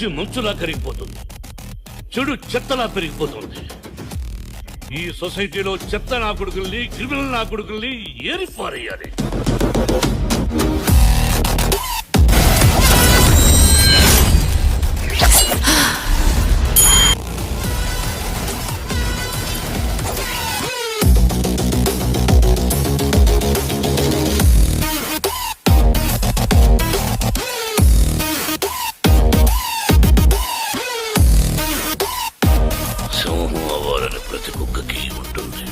మంచి మంచులా కరిగిపోతుంది, చెడు చెత్తలా పెరిగిపోతుంది. ఈ సొసైటీలో చెత్త నా కొడుకుల్ని, క్రిమినల్ నా కొడుకుల్ని ఏరిపారేయాలి. సింహం అవ్వాలని ప్రతి కుక్కకి ఉంటుంది,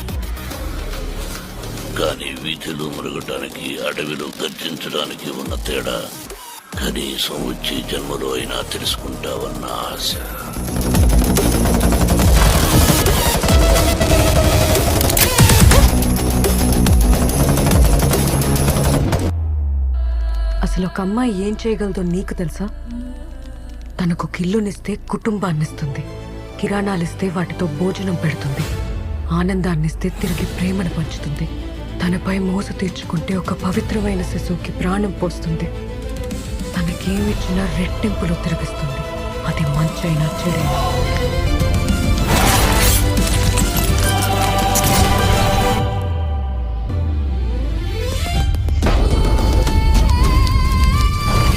కానీ వీధిలో మురగటానికి, అడవిలో గర్జించడానికి ఉన్న తేడా కనీసం వచ్చే జన్మలో అయినా తెలుసుకుంటావన్న ఆశ. అసలు ఒక అమ్మాయి ఏం చేయగలదో నీకు తెలుసా? తనకు ఇల్లునిస్తే కుటుంబాన్నిస్తుంది, కిరాణాలిస్తే వాటితో భోజనం పెడుతుంది, ఆనందాన్నిస్తే తిరిగి ప్రేమను పంచుతుంది, తనపై మోసు తీర్చుకుంటే ఒక పవిత్రమైన శిశువుకి ప్రాణం పోస్తుంది, తనకేమిచ్చినా రెట్టింపులు తిరిగిస్తుంది. అది మంచైనా చెడైనా.